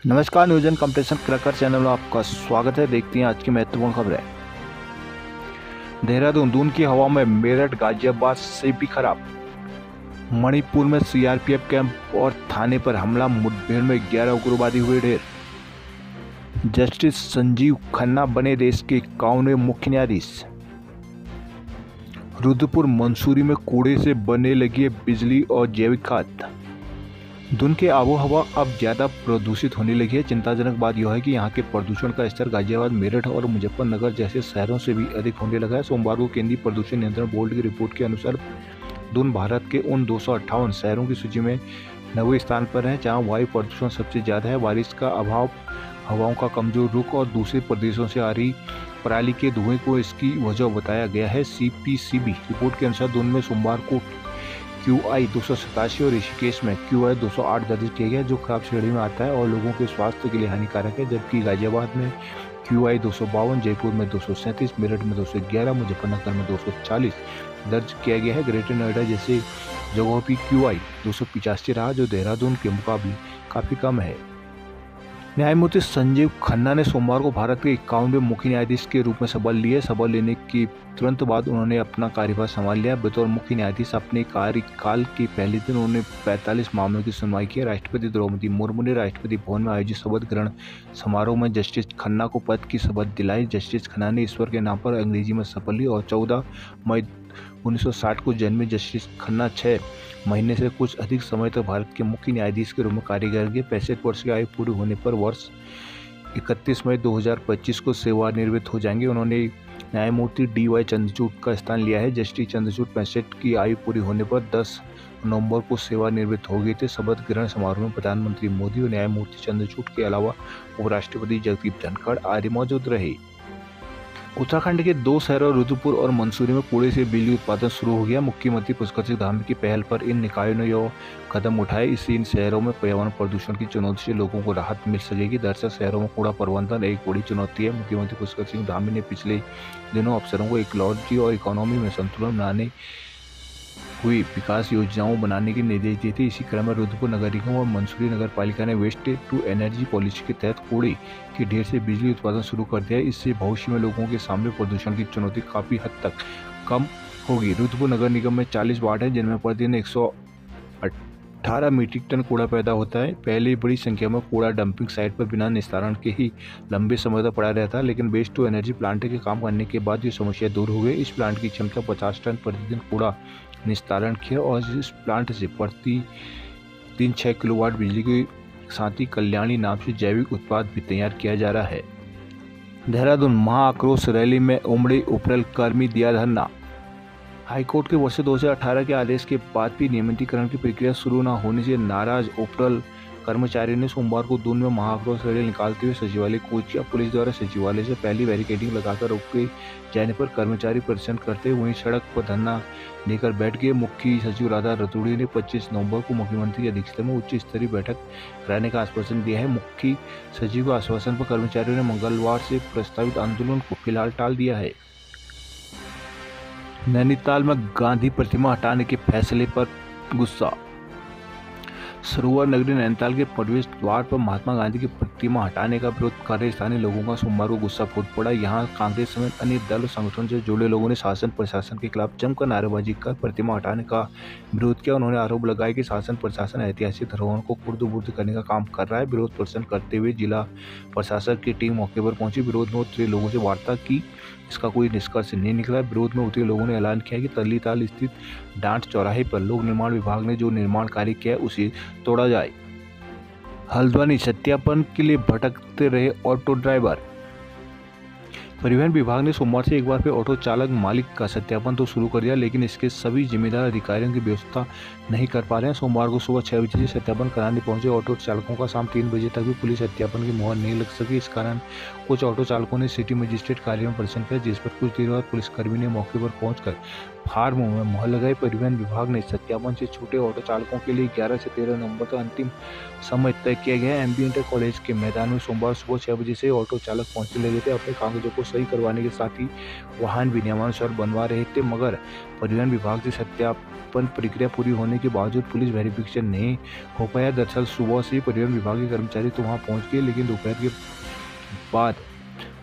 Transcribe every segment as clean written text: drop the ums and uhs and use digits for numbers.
नमस्कार, न्यूजन competition cracker channel में आपका स्वागत है। देखते हैं आज की महत्वपूर्ण खबरें। दून की हवा में मेरठ गाजियाबाद से भी खराब। मणिपुर में सीआरपीएफ कैंप और थाने पर हमला, मुठभेड़ में 11 उग्रवादी हुए ढेर। जस्टिस संजीव खन्ना बने देश के 51वें मुख्य न्यायाधीश। रुद्रपुर मंसूरी में कूड़े से बनने लगी है बिजली और जैविक खाद। दून की आबोहवा अब ज़्यादा प्रदूषित होने लगी है। चिंताजनक बात यह है कि यहाँ के प्रदूषण का स्तर गाजियाबाद, मेरठ और मुजफ्फरनगर जैसे शहरों से भी अधिक होने लगा है। सोमवार को केंद्रीय प्रदूषण नियंत्रण बोर्ड की रिपोर्ट के अनुसार दून भारत के उन 258 शहरों की सूची में 90वें स्थान पर है जहाँ वायु प्रदूषण सबसे ज़्यादा है। बारिश का अभाव, हवाओं का कमजोर रुख और दूसरे प्रदेशों से आ रही पराली के धुएं को इसकी वजह बताया गया है। CPCB रिपोर्ट के अनुसार दून में सोमवार को QI 287 और ऋषिकेश में QI 208 दर्ज किया गया, जो खराब श्रेणी में आता है और लोगों के स्वास्थ्य के लिए हानिकारक है। जबकि गाजियाबाद में QI 252, जयपुर में 237, मेरठ में 211, मुजफ्फरनगर में 240 दर्ज किया गया है। ग्रेटर नोएडा जैसे जगहों पर QI 285 रहा, जो देहरादून के मुकाबले काफ़ी कम है। न्यायमूर्ति संजीव खन्ना ने सोमवार को भारत के 51वें मुख्य न्यायाधीश के रूप में शपथ ली है। शपथ लेने के तुरंत बाद उन्होंने अपना कार्यभार संभाल लिया। बतौर मुख्य न्यायाधीश अपने कार्यकाल के पहले दिन उन्होंने 45 मामलों की सुनवाई की। राष्ट्रपति द्रौपदी मुर्मू ने राष्ट्रपति भवन में आयोजित शपथ ग्रहण समारोह में जस्टिस खन्ना को पद की शपथ दिलाई। जस्टिस खन्ना ने ईश्वर के नाम पर अंग्रेजी में शपथ ली और 14 मई 1960 को जन्मे जस्टिस खन्ना 6 महीने से कुछ अधिक समय तक भारत के मुख्य न्यायाधीश के रूप में कार्य करेंगे। 65 वर्ष की आयु पूरी होने पर वर्ष 31 मई 2025 को सेवानिवृत्त हो जाएंगे। उन्होंने न्यायमूर्ति DY चंद्रचूड़ का स्थान लिया है। जस्टिस चंद्रचूड़ 65 की आयु पूरी होने पर 10 नवंबर को सेवानिवृत्त हो गए थे। शपथ ग्रहण समारोह में प्रधानमंत्री मोदी और न्यायमूर्ति चंद्रचूड़ के अलावा उपराष्ट्रपति जगदीप धनखड़ आदि मौजूद रहे। उत्तराखंड के 2 शहरों रुद्रपुर और मंसूरी में कूड़े से बिजली उत्पादन शुरू हो गया। मुख्यमंत्री पुष्कर सिंह धामी की पहल पर इन निकायों ने यह कदम उठाए। इससे इन शहरों में पर्यावरण प्रदूषण की चुनौती से लोगों को राहत मिल सकेगी। दरअसल शहरों में कूड़ा प्रबंधन एक बड़ी चुनौती है। मुख्यमंत्री पुष्कर सिंह धामी ने पिछले दिनों अफसरों को इकोलॉजी और इकोनॉमी में संतुलन बनाने हुई विकास योजनाओं बनाने के निर्देश दिए थे। इसी क्रम में रुद्रपुर नगर निगम और मंसूरी नगर पालिका ने वेस्ट टू एनर्जी पॉलिसी के तहत कूड़े के ढेर से बिजली उत्पादन शुरू कर दिया है। इससे भविष्य में लोगों के सामने प्रदूषण की चुनौती काफ़ी हद तक कम होगी। रुद्रपुर नगर निगम में 40 वार्ड हैं, जिनमें प्रतिदिन 118 मीट्रिक टन कूड़ा पैदा होता है। पहले बड़ी संख्या में कूड़ा डंपिंग साइट पर बिना निस्तारण के ही लंबे समय तक पड़ा रहता है, लेकिन वेस्ट टू एनर्जी प्लांट के काम करने के बाद ये समस्या दूर हो गई। इस प्लांट की क्षमता 50 टन प्रतिदिन कूड़ा निस्तारण किया और इस प्लांट से प्रति दिन 6 किलोवाट बिजली के साथ ही कल्याणी नाम से जैविक उत्पाद भी तैयार किया जा रहा है। देहरादून महाआक्रोश रैली में उमड़े उपरल कर्मी, दिया धरना। हाईकोर्ट के वर्ष 2018 के आदेश के बाद भी नियमितीकरण की प्रक्रिया शुरू न होने से नाराज उपरल कर्मचारियों ने सोमवार को दून में महाआक्रोश रैली निकालते हुए सचिवालय कूच किया। पुलिस द्वारा सचिवालय से पहली बैरिकेडिंग लगाकर रोके जाने पर कर्मचारी प्रदर्शन करते हुए सड़क पर धरना लेकर बैठ गए। मुख्य सचिव राधा रतूड़ी ने 25 नवंबर को मुख्यमंत्री की अध्यक्षता में उच्च स्तरीय बैठक कराने का आश्वासन दिया है। मुख्य सचिव के आश्वासन पर कर्मचारियों ने मंगलवार से प्रस्तावित आंदोलन को फिलहाल टाल दिया है। नैनीताल में गांधी प्रतिमा हटाने के फैसले पर गुस्सा। सरोवर नगरी नैनीताल के प्रवेश द्वार पर महात्मा गांधी की प्रतिमा हटाने का विरोध कर रहे स्थानीय लोगों का सोमवार को गुस्सा फूट पड़ा। यहां कांग्रेस समेत अन्य दल और संगठन से जुड़े लोगों ने शासन प्रशासन के खिलाफ जमकर नारेबाजी कर प्रतिमा हटाने का विरोध किया। उन्होंने आरोप लगाया कि शासन प्रशासन ऐतिहासिक धरोहरों को खुर्द-बुर्द करने का काम कर रहा है। विरोध प्रदर्शन करते हुए जिला प्रशासन की टीम मौके पर पहुंची। विरोध में उतरे लोगों से वार्ता की, इसका कोई निष्कर्ष नहीं निकला। विरोध में उतरे लोगों ने ऐलान किया कि तल्लीताल स्थित डांट चौराहे पर लोक निर्माण विभाग ने जो निर्माण कार्य किया है उसे तोड़ा जाए। हल्द्वानी सत्यापन के लिए भटकते रहे ऑटो ड्राइवर। परिवहन विभाग ने सोमवार से एक बार फिर ऑटो चालक मालिक का सत्यापन तो शुरू कर दिया, लेकिन इसके सभी जिम्मेदार अधिकारियों की व्यवस्था नहीं कर पा रहे हैं। सोमवार को सुबह 6 बजे से सत्यापन कराने पहुंचे ऑटो चालकों का शाम 3 बजे तक भी पुलिस सत्यापन की मुहर नहीं लग सकी। इस कारण कुछ ऑटो चालकों ने सिटी मजिस्ट्रेट कार्यालय में प्रदर्शन किया, जिस पर कुछ देर बाद पुलिसकर्मी ने मौके पर पहुंचकर फार्म में मोहर लगाई। परिवहन विभाग ने सत्यापन से छूटे ऑटो चालकों के लिए 11 से 13 नवंबर तक अंतिम समय तय किया गया है। एमबी इंटर कॉलेज के मैदान में सोमवार सुबह 6 बजे से ऑटो चालक पहुंचने लगे थे। अपने कागजों को सही करवाने के साथ ही वाहन भी नियमानुसार बनवा रहे थे, मगर परिवहन विभाग से सत्यापन प्रक्रिया पूरी होने के बावजूद पुलिस वेरिफिकेशन नहीं हो पाया। दरअसल सुबह से परिवहन विभाग के कर्मचारी तो वहां पहुंच गए, लेकिन दोपहर के बाद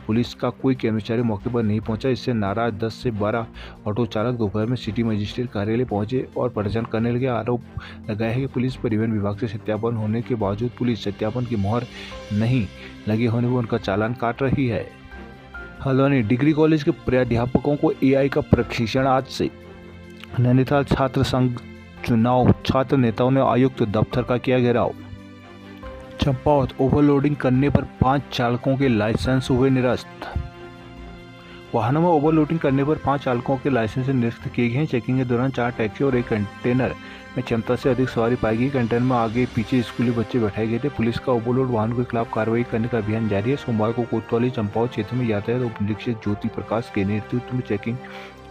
पुलिस का कोई कर्मचारी मौके पर नहीं पहुंचा। इससे नाराज 10 से 12 ऑटो चालक दोपहर में सिटी मजिस्ट्रेट कार्यालय पहुंचे और प्रदर्शन करने लगे। आरोप लगाया है कि पुलिस परिवहन विभाग से सत्यापन होने के बावजूद पुलिस सत्यापन की मोहर नहीं लगे होने पर उनका चालान काट रही है। हल्द्वानी डिग्री कॉलेज के प्राध्यापकों को एआई का प्रशिक्षण आज से। नैनीताल छात्र संघ चुनाव, छात्र नेताओं ने आयुक्त दफ्तर का किया घेराव। चंपावत, ओवरलोडिंग करने पर 5 चालकों के लाइसेंस हुए निरस्त। वाहनों में ओवरलोडिंग करने पर 5 चालकों के लाइसेंस निरस्त किए गए हैं। चेकिंग के दौरान 4 टैक्सी और एक कंटेनर में क्षमता से अधिक सवारी पाई गई। कंटेनर में आगे पीछे स्कूली बच्चे बैठाए गए थे। पुलिस का ओवरलोड वाहनों के खिलाफ कार्रवाई करने का अभियान जारी है। सोमवार को कोतवाली चंपावत क्षेत्र में यातायात उप निरीक्षक ज्योति प्रकाश के नेतृत्व में चेकिंग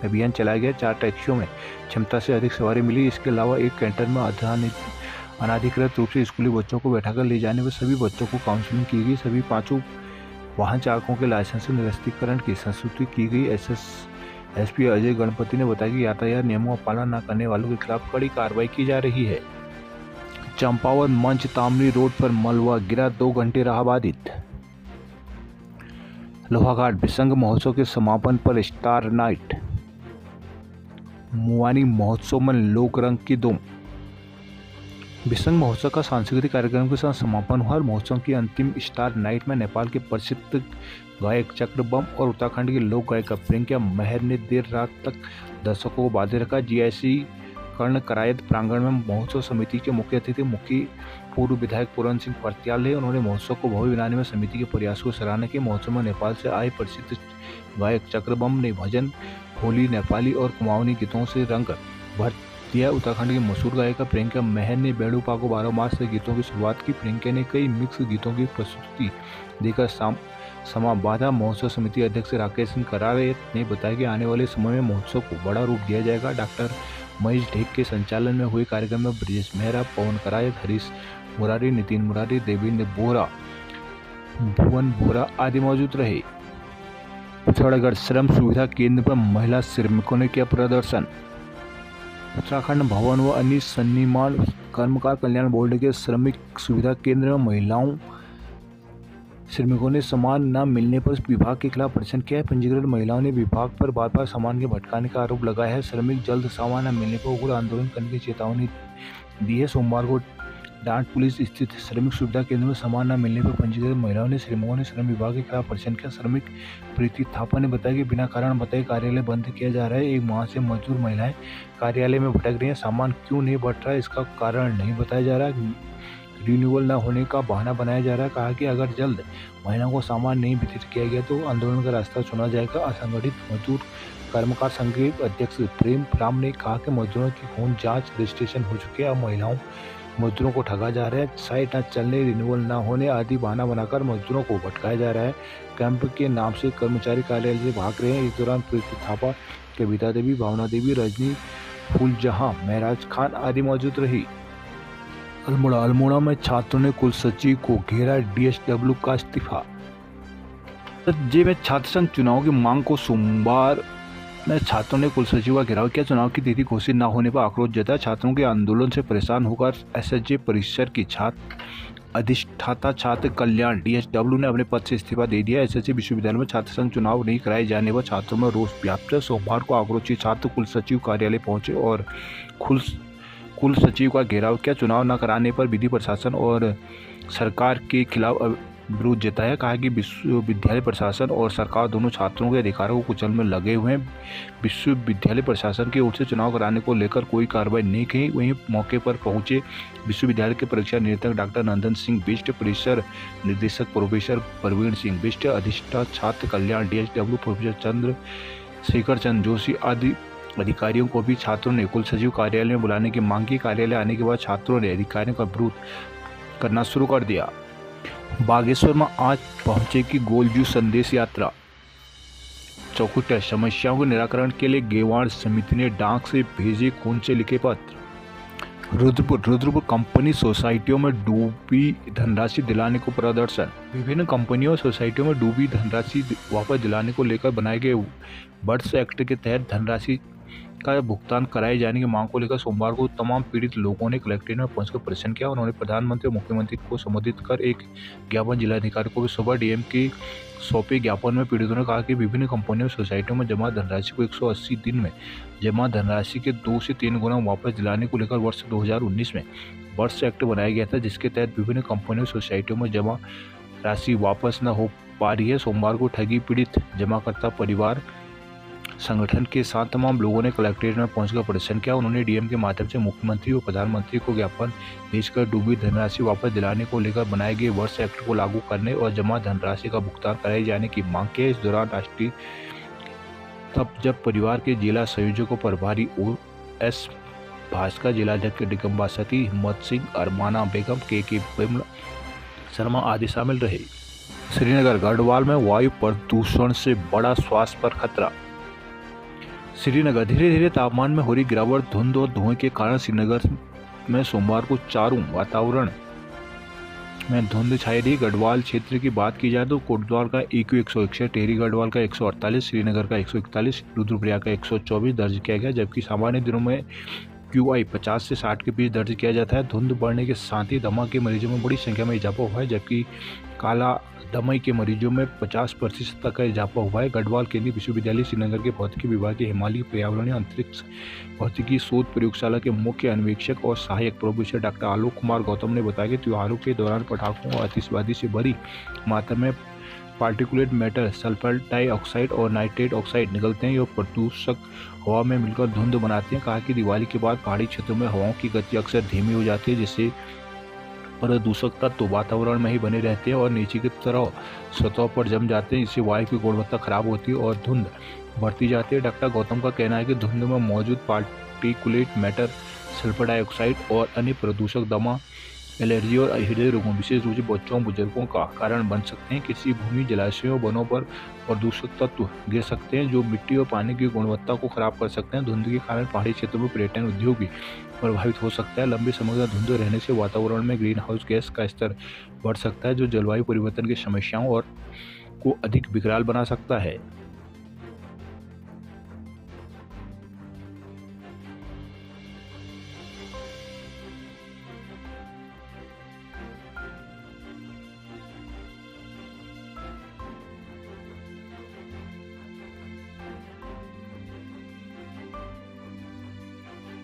अभियान चलाया गया। 4 टैक्सियों में क्षमता से अधिक सवारी मिली। इसके अलावा एक कंटेनर में अनाधिकृत रूप से स्कूली बच्चों को बैठाकर ले जाने पर सभी बच्चों को काउंसलिंग की गई। सभी 5 वाहन चालकों के लाइसेंस से निरस्तीकरण की संस्तुति की गई। एसपी अजय गणपति ने बताया कि यातायात नियमों का पालन न करने वालों के खिलाफ कड़ी कार्रवाई की जा रही है। चंपावत मंच तामली रोड पर मलबा गिरा, 2 घंटे रहा बाधित। लोहाघाट बिसंग महोत्सव के समापन पर स्टार नाइट। मुआनी महोत्सव में लोक रंग की धूम। बिसंग महोत्सव का सांस्कृतिक कार्यक्रम के साथ समापन हुआ। महोत्सव की अंतिम स्टार नाइट में नेपाल के प्रसिद्ध गायक चक्रबम और उत्तराखंड के लोक गायिका प्रियंका महर ने देर रात तक दर्शकों को बांधे रखा। जीआईसी कर्ण करायत प्रांगण में महोत्सव समिति के मुख्य अतिथि पूर्व विधायक पूरन सिंह पर्त्याल है। उन्होंने महोत्सव को भव्य बनाने में समिति के प्रयासों को सराहना की। महोत्सव में नेपाल से आए प्रसिद्ध गायक चक्रबम ने भजन, होली, नेपाली और कुमाऊनी गीतों से रंग भर दिया। उत्तराखंड की मशहूर गायिका प्रियंका महर ने बेड़ू पाको 12 मास से गीतों की शुरुआत की। प्रियंका ने कई मिक्स गीतों की प्रस्तुति देकर समा बांधा। महोत्सव समिति अध्यक्ष राकेश सिंह करायत ने बताया कि आने वाले समय में महोत्सव को बड़ा रूप दिया जाएगा। डॉक्टर महेश ढेक के संचालन में हुए कार्यक्रम में ब्रजेश मेहरा, पवन करायत, हरीश मुरारी, नितिन मुरारी, देवेंद्र बोरा, भुवन बोरा आदि मौजूद रहे। पिथौरागढ़ श्रम सुविधा केंद्र पर महिला श्रमिकों ने किया प्रदर्शन। उत्तराखंड भवन व अन्य सन्निमान कर्मकार कल्याण बोर्ड के श्रमिक सुविधा केंद्र में महिलाओं श्रमिकों ने सामान न मिलने पर विभाग के खिलाफ प्रदर्शन किया है। पंजीकृत महिलाओं ने विभाग पर बार बार सामान के भटकाने का आरोप लगाया है। श्रमिक जल्द सामान न मिलने पर उग्र आंदोलन करने की चेतावनी दी है। सोमवार को डांट पुलिस स्थित श्रमिक सुविधा केंद्र में सामान न मिलने पर पंजीकृत महिलाओं ने श्रमिकों ने श्रम विभाग के खिलाफ प्रदर्शन किया। श्रमिक प्रीति थापा ने बताया कि बिना कारण बताए कार्यालय बंद किया जा रहा है। 1 माह से मजदूर महिलाएं कार्यालय में भटक रही हैं। सामान क्यों नहीं बढ़ रहा है, इसका कारण नहीं बताया जा रहा है। रिन्यूअल न होने का बहाना बनाया जा रहा है। कहा कि अगर जल्द महिलाओं को सामान नहीं वितरित किया गया तो आंदोलन का रास्ता चुना जाएगा। असंगठित मजदूर कर्मकार संघ के अध्यक्ष प्रेम राम ने कहा कि मजदूरों की खून जांच रजिस्ट्रेशन हो चुके हैं। अब महिलाओं मजदूरों को ठगा जा रहा है। साइट न चलने, रिन्यूअल न होने आदि बहाना बनाकर मजदूरों को भटकाया जा रहा है। कैंप के नाम से कर्मचारी कार्यालय से भाग रहे हैं। इस दौरान प्रीति थापा, कविता देवी, भावना देवी, रजनी फूलजहां, महराज खान आदि मौजूद रही। अल्मोड़ा में छात्रों ने कुल सचिव को घेरा, डीएसडब्ल्यू का इस्तीफा। राज्य में छात्र संघ चुनाव की मांग को सोमवार में छात्रों ने कुल सचिव का घेराव किया। चुनाव की तिथि घोषित न होने पर आक्रोश जताया। छात्रों के आंदोलन से परेशान होकर एसएसजे परिसर की अधिष्ठाता छात्र कल्याण डीएसडब्ल्यू ने अपने पद से इस्तीफा दे दिया। एसएसजे विश्वविद्यालय में छात्र संघ चुनाव नहीं कराए जाने पर छात्रों में रोष व्याप्त है। सोमवार को आक्रोशित छात्र कुल सचिव कार्यालय पहुंचे और कुल सचिव का घेराव किया। चुनाव न कराने पर विधि प्रशासन और सरकार के खिलाफ विरोध जताया। कहा कि विश्वविद्यालय प्रशासन और सरकार दोनों छात्रों के अधिकारों को कुचलने में लगे हुए हैं। विश्वविद्यालय प्रशासन की ओर से चुनाव कराने को लेकर कोई कार्रवाई नहीं की। वहीं मौके पर पहुंचे विश्वविद्यालय के परीक्षा निरीक्षक डॉक्टर नंदन सिंह बिष्ट, परिसर निदेशक प्रोफेसर प्रवीण सिंह बिष्ट, अधिष्ठाता छात्र कल्याण डीएसडब्ल्यू प्रोफेसर चंद्रशेखर चंद जोशी आदि अधिकारियों को भी छात्रों ने कुल सचिव कार्यालय में बुलाने की मांग की। कार्यालय आने के बाद छात्रों ने अधिकारियों का विरोध करना शुरू कर दिया। बागेश्वर में आज पहुंचेगी गोलजू संदेश यात्रा। चौखुट समस्याओं के निराकरण के लिए गेवाड़ समिति ने डाक से भेजे खून से लिखे पत्र। रुद्रपुर कंपनी सोसाइटियों में डूबी धनराशि दिलाने को प्रदर्शन। विभिन्न कंपनियों और सोसाइटियों में डूबी धनराशि वापस दिलाने को लेकर बनाए गए वर्ष एक्ट के तहत धनराशि का भुगतान कराए जाने की मांग को लेकर सोमवार को तमाम पीड़ित लोगों ने कलेक्ट्रेट में पहुंचकर प्रदर्शन किया। उन्होंने प्रधानमंत्री और मुख्यमंत्री को संबोधित कर एक ज्ञापन जिलाधिकारी को भी सुबह डीएम के सौंपे। ज्ञापन में पीड़ितों ने कहा कि विभिन्न कंपनियों और सोसाइटियों में जमा धनराशि को 180 दिन में जमा धनराशि के 2 से 3 गुना वापस दिलाने को लेकर वर्ष 2019 में वर्ष एक्ट बनाया गया था, जिसके तहत विभिन्न कंपनियों और सोसाइटियों में जमा राशि वापस न हो पा रही है। सोमवार को ठगी पीड़ित जमाकर्ता परिवार संगठन के साथ तमाम लोगों ने कलेक्ट्रेट में पहुंचकर प्रदर्शन किया। उन्होंने डीएम के माध्यम से मुख्यमंत्री और प्रधानमंत्री को ज्ञापन भेजकर डूबी धनराशि वापस दिलाने को लेकर बनाए गए वर्ष एक्ट को लागू करने और जमा धनराशि का भुगतान कराए जाने की मांग की। इस दौरान राष्ट्रीय तब जब परिवार के जिला संयोजकों प्रभारी OS भास्कर, जिलाध्यक्ष दिगंबा सती, हिम्मत सिंह, अरमाना बेगम, के बिमला शर्मा आदि शामिल रहे। श्रीनगर गढ़वाल में वायु प्रदूषण से बड़ा स्वास्थ्य पर खतरा। श्रीनगर धीरे धीरे तापमान में हो रही गिरावट, धुंध और धुएं के कारण श्रीनगर में सोमवार को चारों वातावरण में धुंध छाई रही। गढ़वाल क्षेत्र की बात की जाए तो कोटद्वार का EQ 161, टिहरी गढ़वाल का 148, श्रीनगर का 141, रुद्रप्रयाग का 124 दर्ज किया गया, जबकि सामान्य दिनों में QI 50 से 60 के बीच दर्ज किया जाता है। धुंध बढ़ने के साथ ही दमा के मरीजों में बड़ी संख्या में इजाफा हुआ है, जबकि काला दमाई के मरीजों में 50% तक का इजाफा हुआ है। गढ़वाल केंद्रीय विश्वविद्यालय श्रीनगर के भौतिकी विभाग के हिमालय पर्यावरणीय अंतरिक्ष भौतिकी शोध प्रयोगशाला के मुख्य अन्वेषक और सहायक प्रोफेसर डॉक्टर आलोक कुमार गौतम ने बताया कि त्योहारों के दौरान पटाखों और आतिशबाजी से बड़ी मात्रा में पार्टिकुलेट मैटर, सल्फर डाइऑक्साइड और नाइट्रेट ऑक्साइड निकलते हैं। ये प्रदूषक हवा में मिलकर धुंध बनाते हैं। कहा कि दिवाली के बाद पहाड़ी क्षेत्रों में हवाओं की गति अक्सर धीमी हो जाती है, जिससे प्रदूषक तत्व वातावरण में ही बने रहते हैं और नीचे की तरह सतह पर जम जाते हैं। इससे वायु की गुणवत्ता खराब होती है और धुंध बढ़ती जाती है। डॉक्टर गौतम का कहना है कि धुंध में मौजूद पार्टिकुलेट मैटर, सल्फर डाइऑक्साइड और अन्य प्रदूषक दमा, एलर्जी और हृदय रोगों, विशेष रूप से बच्चों और बुजुर्गों का कारण बन सकते हैं। कृषि भूमि, जलाशयों, वनों पर प्रदूषक तत्व गिर सकते हैं जो मिट्टी और पानी की गुणवत्ता को खराब कर सकते हैं। धुंध के कारण पहाड़ी क्षेत्रों में पर्यटन उद्योग भी प्रभावित हो सकता है। लंबे समय तक धुंध रहने से वातावरण में ग्रीन हाउस गैस का स्तर बढ़ सकता है, जो जलवायु परिवर्तन की समस्याओं और को अधिक विकराल बना सकता है।